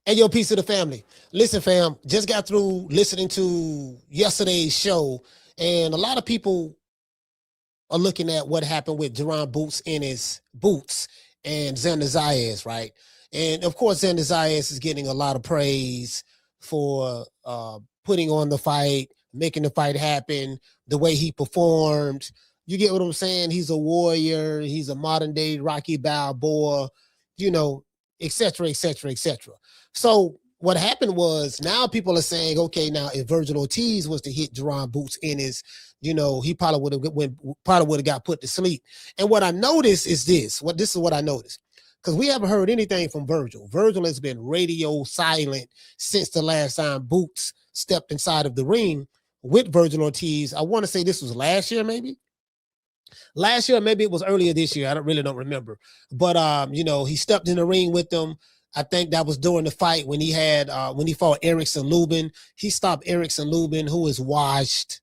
Hey, yo, peace to the family. Listen, fam, just got through listening to yesterday's show, and a lot of people are looking at what happened with Jerron Boots in his boots and Xander Zayas, right? And of course, Xander Zayas is getting a lot of praise for putting on the fight, making the fight happen, the way he performed. You get what I'm saying? He's a warrior. He's a modern day Rocky Balboa, you know, et cetera, et cetera, et cetera. So what happened was now people are saying, okay, now if Vergil Ortiz was to hit Jerron Boots in his, he probably would have got put to sleep. And what I noticed is this. This is what I noticed. Because we haven't heard anything from Vergil. Vergil has been radio silent since the last time Boots stepped inside of the ring with Vergil Ortiz. I want to say this was last year, maybe. Last year, maybe it was earlier this year. I don't remember. But he stepped in the ring with them. I think that was during the fight when he fought Erickson Lubin. He stopped Erickson Lubin, who is washed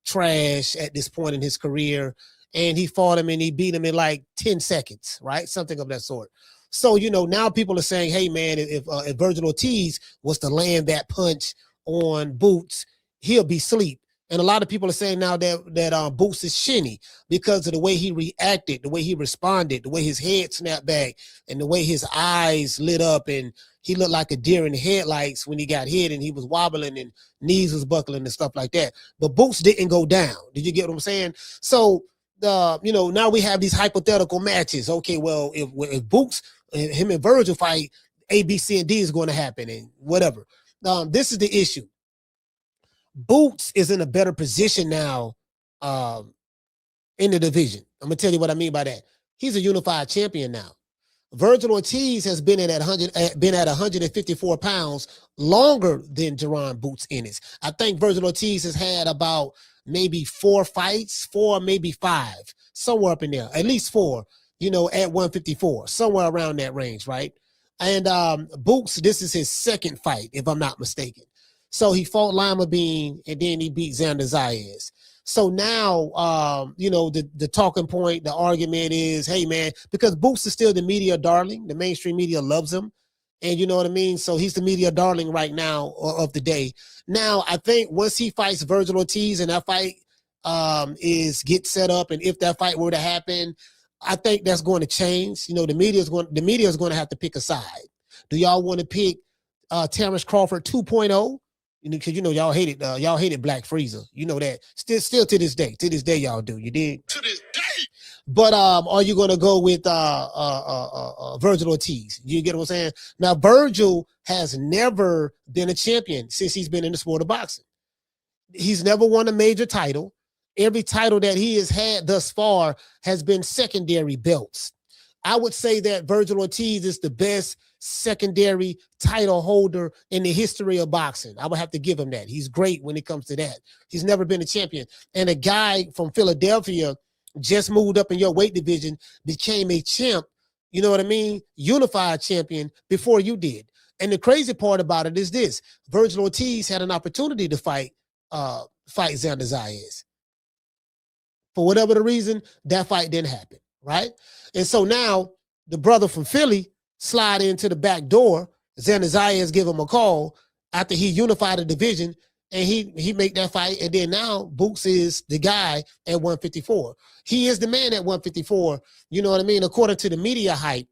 trash at this point in his career. And he fought him and he beat him in like 10 seconds, right? Something of that sort. So, now people are saying, hey, man, if Vergil Ortiz was to land that punch on Boots, he'll be asleep. And a lot of people are saying now that Boots is Chinny because of the way he reacted, the way he responded, the way his head snapped back, and the way his eyes lit up, and he looked like a deer in the headlights when he got hit, and he was wobbling and knees was buckling and stuff like that. But Boots didn't go down. Did you get what I'm saying? So, now we have these hypothetical matches. Okay, well, if Boots, him and Vergil fight, A, B, C, and D is going to happen and whatever. This is the issue. Boots is in a better position now in the division. I'm going to tell you what I mean by that. He's a unified champion now. Vergil Ortiz has been at 154 pounds longer than Jerron Boots Ennis. I think Vergil Ortiz has had about maybe 4 fights, 4, maybe 5, somewhere up in there, at least 4, at 154, somewhere around that range, right? And Boots, this is his second fight, if I'm not mistaken. So he fought Lima Bean, and then he beat Xander Zayas. So now, the talking point, the argument is, hey, man, because Boots is still the media darling. The mainstream media loves him. And you know what I mean? So he's the media darling right now of the day. Now, I think once he fights Vergil Ortiz and that fight gets set up, and if that fight were to happen, I think that's going to change. The media is going to have to pick a side. Do y'all want to pick Terrence Crawford 2.0? Because y'all hated Black Freezer. You know that. Still to this day, y'all do. You did? To this day. But are you gonna go with Vergil Ortiz? You get what I'm saying? Now, Vergil has never been a champion since he's been in the sport of boxing. He's never won a major title. Every title that he has had thus far has been secondary belts. I would say that Vergil Ortiz is the best secondary title holder in the history of boxing. I would have to give him that. He's great when it comes to that. He's never been a champion. And a guy from Philadelphia just moved up in your weight division, became a champ, you know what I mean? Unified champion before you did. And the crazy part about it is this. Vergil Ortiz had an opportunity to fight Xander Zayas. For whatever the reason, that fight didn't happen, right? And so now the brother from Philly slide into the back door. Xander Zayas give him a call after he unified the division, and he make that fight. And then now Boots is the guy at 154. He is the man at 154. You know what I mean? According to the media hype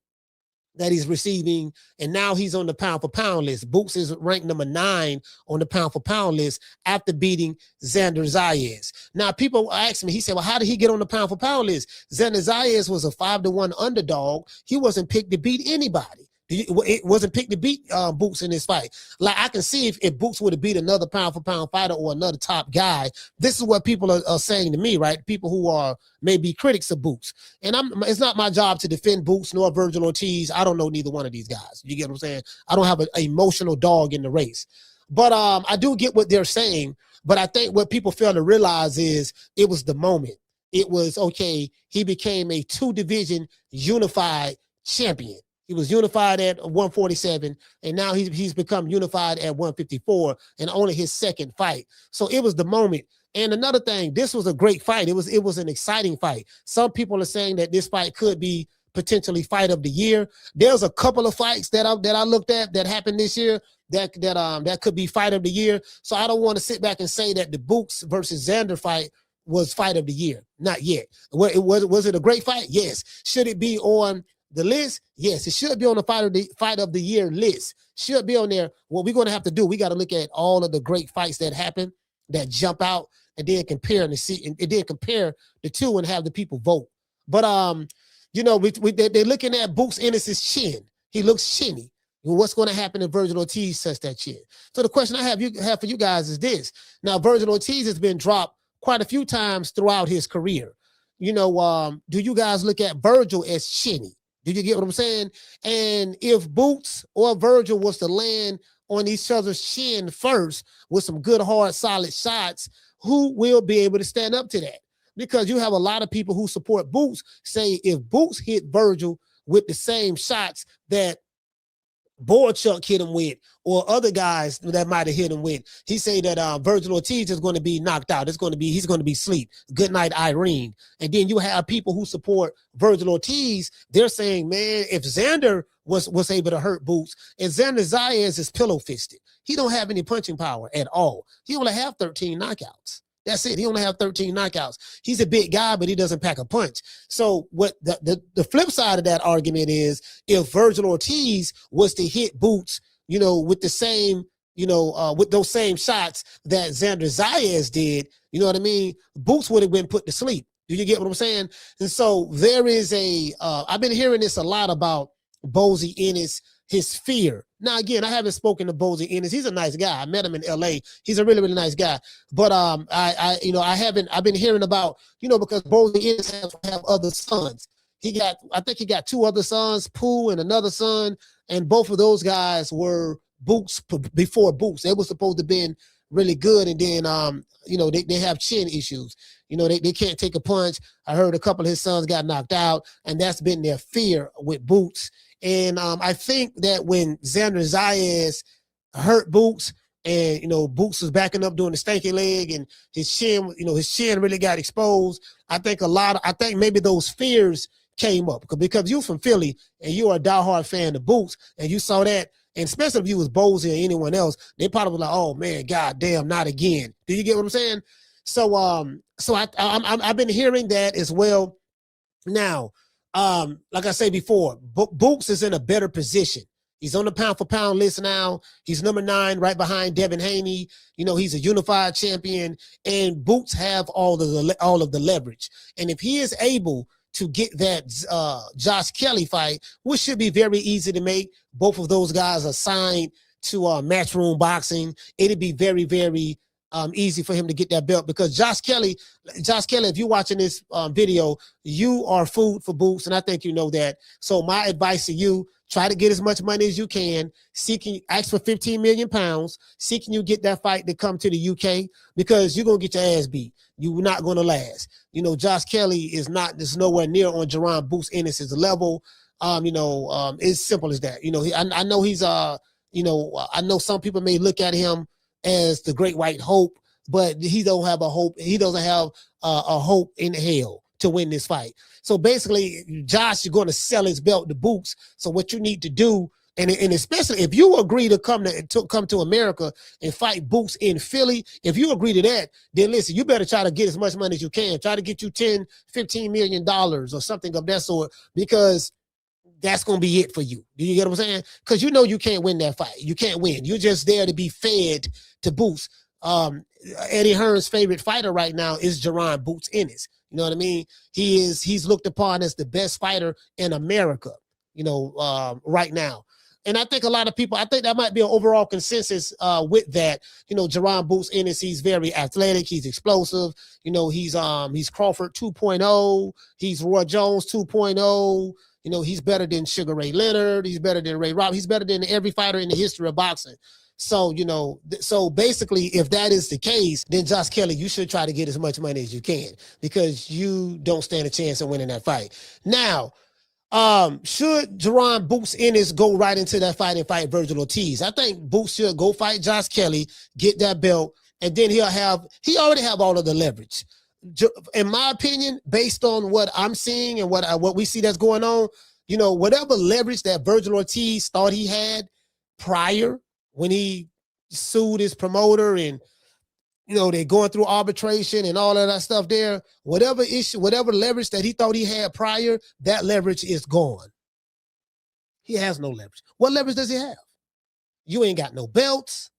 that he's receiving, and now he's on the pound for pound list. Boots is ranked number 9 on the pound for pound list after beating Xander Zayas. Now, people ask me, he said, well, how did he get on the pound for pound list? Xander Zayas was a 5-1 underdog. He wasn't picked to beat anybody. It wasn't picked to beat Boots in this fight. Like, I can see if Boots would have beat another pound for pound fighter or another top guy. This is what people are saying to me, right? People who are maybe critics of Boots. And it's not my job to defend Boots nor Vergil Ortiz. I don't know neither one of these guys. You get what I'm saying? I don't have an emotional dog in the race. But I do get what they're saying. But I think what people fail to realize is it was the moment. It was, okay, he became a 2-division unified champion. He was unified at 147, and now he's become unified at 154, and only his second fight. So it was the moment. And another thing, this was a great fight. It was an exciting fight. Some people are saying that this fight could be potentially fight of the year. There's a couple of fights that I looked at that happened this year that could be fight of the year. So I don't want to sit back and say that the Boots versus Xander fight was fight of the year. Not yet. Was it a great fight? Yes. Should it be on the list? Yes, it should be on the fight of the year list. Should be on there. What we're going to have to do, we got to look at all of the great fights that happen, that jump out, and then compare and then compare the two and have the people vote. But they're looking at Boots Ennis' chin. He looks chinny. What's going to happen if Vergil Ortiz sets that chin? So the question I have for you guys is this. Now, Vergil Ortiz has been dropped quite a few times throughout his career. Do you guys look at Vergil as chinny? Do you get what I'm saying? And if Boots or Vergil was to land on each other's chin first with some good, hard, solid shots, who will be able to stand up to that? Because you have a lot of people who support Boots say if Boots hit Vergil with the same shots that Borchuk hit him with, or other guys that might have hit him with, he say that Vergil Ortiz is going to be knocked out. He's going to be asleep. Good night, Irene. And then you have people who support Vergil Ortiz. They're saying, man, if Xander was able to hurt Boots, and Xander Zayas is pillow fisted, he don't have any punching power at all. He only have 13 knockouts. That's it. He only have 13 knockouts. He's a big guy, but he doesn't pack a punch. So what the flip side of that argument is, if Vergil Ortiz was to hit Boots, with the same, with those same shots that Xander Zayas did, you know what I mean? Boots would have been put to sleep. Do you get what I'm saying? And so there is I've been hearing this a lot about Bozy Ennis, his fear. Now, again, I haven't spoken to Bozy Ennis. He's a nice guy. I met him in LA. He's a really, really nice guy. But I've been hearing about, because Bozy Ennis have other sons. I think he got two other sons, Pooh and another son, and both of those guys were Boots before Boots. They were supposed to have been really good, and then they have chin issues. They can't take a punch. I heard a couple of his sons got knocked out, and that's been their fear with Boots. And I think that when Xander Zayas hurt Boots, and Boots was backing up doing the stanky leg, and his chin really got exposed, I think maybe those fears came up, because you from Philly and you are a diehard fan of Boots, and you saw that, and especially if you was Bozy or anyone else, they probably were like, oh man, goddamn, not again. Do you get what I'm saying? So I've been hearing that as well. Now, like I said before, Boots is in a better position. He's on the pound for pound list now. He's number 9, right behind Devin Haney. He's a unified champion, and Boots have all of the leverage. And if he is able to get that Josh Kelly fight, which should be very easy to make, both of those guys are signed to Matchroom Boxing. It'd be very, very easy for him to get that belt, because Josh Kelly, if you're watching this video, you are food for Boots, and I think you know that. So my advice to you, try to get as much money as you can, ask for 15 million pounds, seeking you get that fight to come to the UK, because you're going to get your ass beat. You're not going to last. Josh Kelly is nowhere near on Jerron Boots Ennis' level. It's simple as that. I know he's I know some people may look at him as the great white hope, but he don't have a hope. He doesn't have a hope in hell to win this fight. So basically, Josh is going to sell his belt to Boots. So what you need to do, and especially if you agree to come to America and fight Boots in Philly, if you agree to that, then listen, you better try to get as much money as you can. Try to get you $10-15 million or something of that sort, because that's going to be it for you. Do you get what I'm saying? Because you can't win that fight. You can't win. You're just there to be fed to Boots. Eddie Hearn's favorite fighter right now is Jerron Boots Ennis. You know what I mean? He's looked upon as the best fighter in America, right now. And I think a lot of people, I think that might be an overall consensus with that. Jerron Boots Ennis, he's very athletic. He's explosive. He's Crawford 2.0. He's Roy Jones 2.0. He's better than Sugar Ray Leonard. He's better than Ray Rob. He's better than every fighter in the history of boxing. So, so basically, if that is the case, then Josh Kelly, you should try to get as much money as you can, because you don't stand a chance of winning that fight. Now, should Jerron Boots Ennis go right into that fight and fight Vergil Ortiz? I think Boots should go fight Josh Kelly, get that belt, and then he already have all of the leverage. in my opinion, based on what I'm seeing and what we see that's going on, whatever leverage that Vergil Ortiz thought he had prior when he sued his promoter and they're going through arbitration and all of that stuff there, whatever leverage that he thought he had prior, that leverage is gone. He has no leverage. What leverage does he have? You ain't got no belts.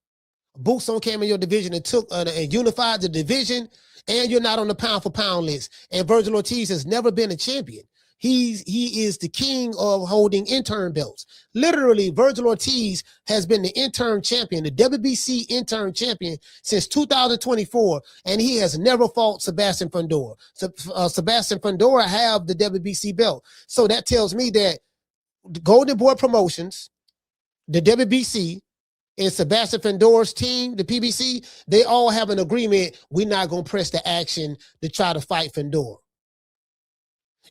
Boots on came in your division and took and unified the division, and you're not on the pound for pound list. And Vergil Ortiz has never been a champion. He is the king of holding interim belts. Literally, Vergil Ortiz has been the interim champion, the WBC interim champion since 2024, and he has never fought Sebastian Fundora. Sebastian Fundora have the WBC belt. So that tells me that the Golden Boy Promotions, the WBC, and Sebastian Fundora's team, the PBC, they all have an agreement. We're not going to press the action to try to fight Fundora.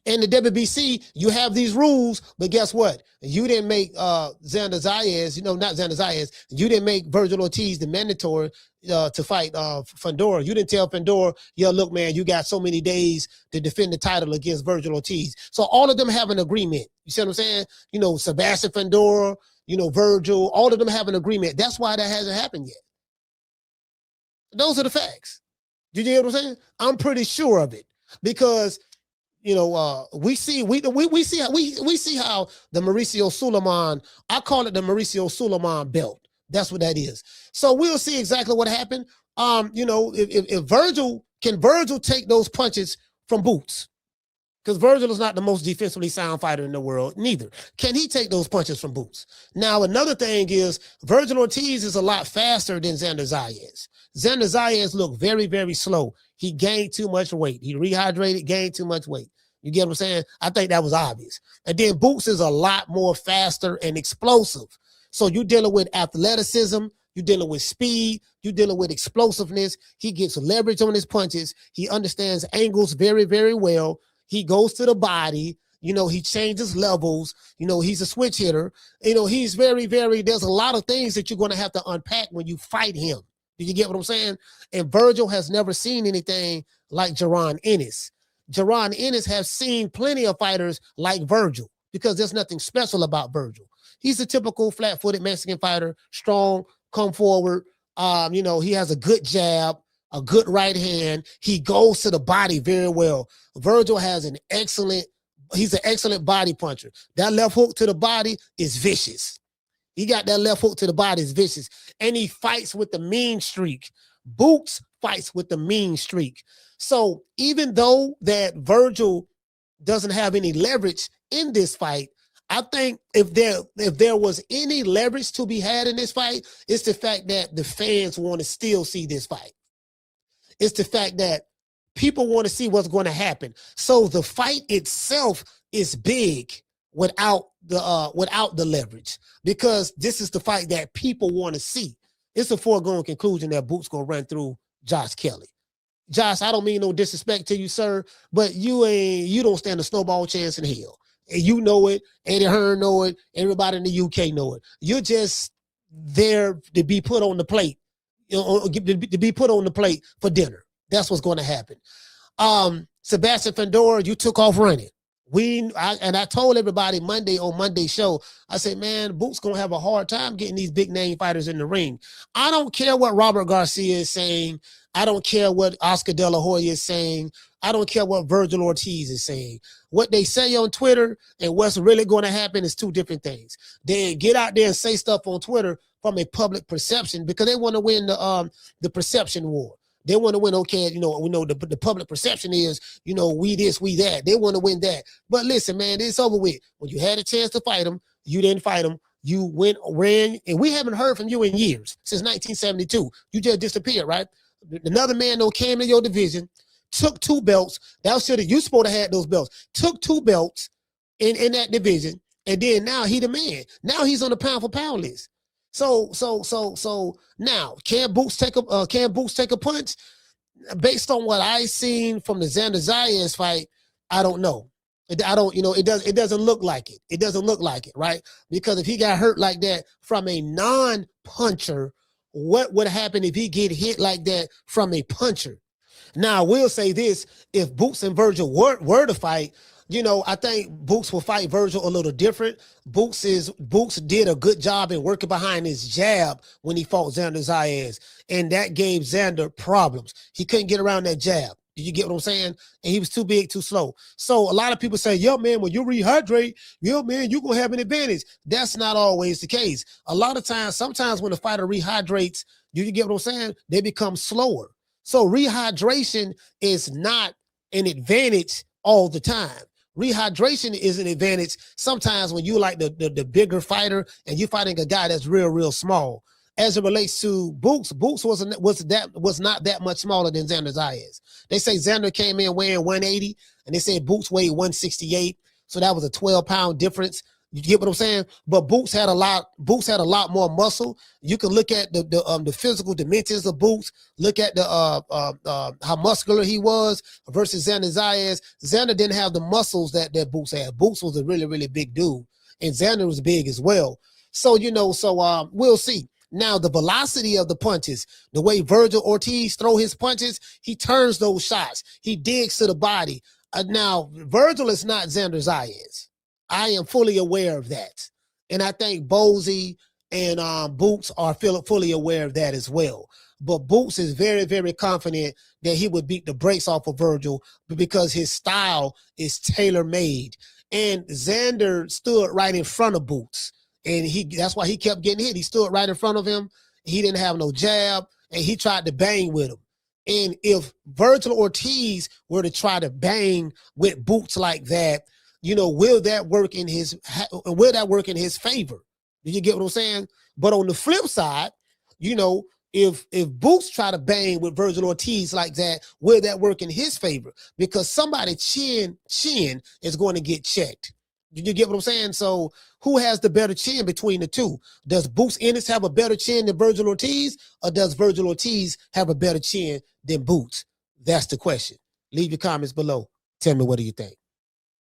In the WBC, you have these rules, but guess what? You didn't make Xander Zayas, not Xander Zayas, you didn't make Vergil Ortiz the mandatory to fight Fundora. You didn't tell Fundora, look, man, you got so many days to defend the title against Vergil Ortiz. So all of them have an agreement. You see what I'm saying? Sebastian Fundora, Vergil, all of them have an agreement. That's why that hasn't happened yet. Those are the facts. Did you hear what I'm saying? I'm pretty sure of it because we see how the Mauricio Sulaiman, I call it the Mauricio Sulaiman belt. That's what that is. So we'll see exactly what happened. If Vergil take those punches from Boots? Because Vergil is not the most defensively sound fighter in the world, neither. Can he take those punches from Boots? Now, another thing is Vergil Ortiz is a lot faster than Xander Zayas. Xander Zayas looked very, very slow. He gained too much weight. He rehydrated, gained too much weight. You get what I'm saying? I think that was obvious. And then Boots is a lot more faster and explosive. So you're dealing with athleticism, you're dealing with speed, you're dealing with explosiveness. He gets leverage on his punches. He understands angles very, very well. He goes to the body. He changes levels. He's a switch hitter. He's very, very, there's a lot of things that you're going to have to unpack when you fight him. Do you get what I'm saying? And Vergil has never seen anything like Jaron Ennis. Jaron Ennis has seen plenty of fighters like Vergil because there's nothing special about Vergil. He's a typical flat-footed Mexican fighter, strong, come forward. He has a good jab, a good right hand. He goes to the body very well. Vergil has he's an excellent body puncher. That left hook to the body is vicious. He got that left hook to the body is vicious. And he fights with the mean streak. Boots fights with the mean streak. So even though that Vergil doesn't have any leverage in this fight, I think if there was any leverage to be had in this fight, it's the fact that the fans want to still see this fight. It's the fact that people want to see what's going to happen. So the fight itself is big without the leverage, because this is the fight that people want to see. It's a foregone conclusion that Boots gonna run through Josh Kelly. Josh, I don't mean no disrespect to you, sir, but you don't stand a snowball chance in hell. And you know it, Eddie Hearn know it, everybody in the UK know it. You're just there to be put on the plate, to be put on the plate for dinner. That's what's going to happen. Sebastian Fundora, you took off running. I told everybody on Monday's show, I said, man, Boots gonna have a hard time getting these big name fighters in the ring. I don't care what Robert Garcia is saying. I don't care what Oscar De La Hoya is saying. I don't care what Vergil Ortiz is saying. What they say on Twitter and what's really going to happen is two different things. They get out there and say stuff on Twitter from a public perception because they want to win the perception war. They want to win, okay, we know the public perception is, we this, we that. They want to win that. But listen, man, it's over with. When you had a chance to fight them, you didn't fight them. You ran, and we haven't heard from you in years, since 1972. You just disappeared, right? Another man came in your division, took 2 belts. You supposed to have those belts. Took 2 belts in that division, and then now he the man. Now he's on the pound for pound list. So now can Boots take a punch? Based on what I seen from the Xander Zayas fight, I don't know. It doesn't look like it. It doesn't look like it, right? Because if he got hurt like that from a non-puncher, what would happen if he get hit like that from a puncher? Now, I will say this: if Boots and Vergil were to fight, I think Boots will fight Vergil a little different. Boots did a good job in working behind his jab when he fought Xander Zayas, and that gave Xander problems. He couldn't get around that jab. Do you get what I'm saying? And he was too big, too slow. So a lot of people say, yo, man, when you rehydrate, yo, man, you're going to have an advantage. That's not always the case. A lot of times, sometimes when the fighter rehydrates, do you get what I'm saying? They become slower. So rehydration is not an advantage all the time. Rehydration is an advantage sometimes when you like the bigger fighter and you're fighting a guy that's real small. As it relates to Boots was not that much smaller than Xander Zayas. They say Xander came in weighing 180, and they said Boots weighed 168, so that was a 12-pound difference. You get what I'm saying? But Boots had a lot more muscle. You can look at the physical dimensions of Boots. Look at how muscular he was versus Xander Zayas. Xander didn't have the muscles that Boots had. Boots was a really big dude, and Xander was big as well. So we'll see. Now, the velocity of the punches, the way Vergil Ortiz throw his punches, he turns those shots. He digs to the body. Now, Vergil is not Xander Zayas. I am fully aware of that. And I think Bozy and Boots are fully aware of that as well. But Boots is very confident that he would beat the brakes off of Vergil because his style is tailor-made. And Xander stood right in front of Boots. And that's why he kept getting hit. He stood right in front of him. He didn't have no jab, and he tried to bang with him. And if Vergil Ortiz were to try to bang with Boots like that, will that work in his favor? Do you get what I'm saying? But on the flip side, if Boots try to bang with Vergil Ortiz like that, will that work in his favor? Because somebody's chin is going to get checked. You get what I'm saying? So who has the better chin between the two? Does Boots Ennis have a better chin than Vergil Ortiz, or does Vergil Ortiz have a better chin than Boots? That's the question. Leave your comments below. Tell me, what do you think?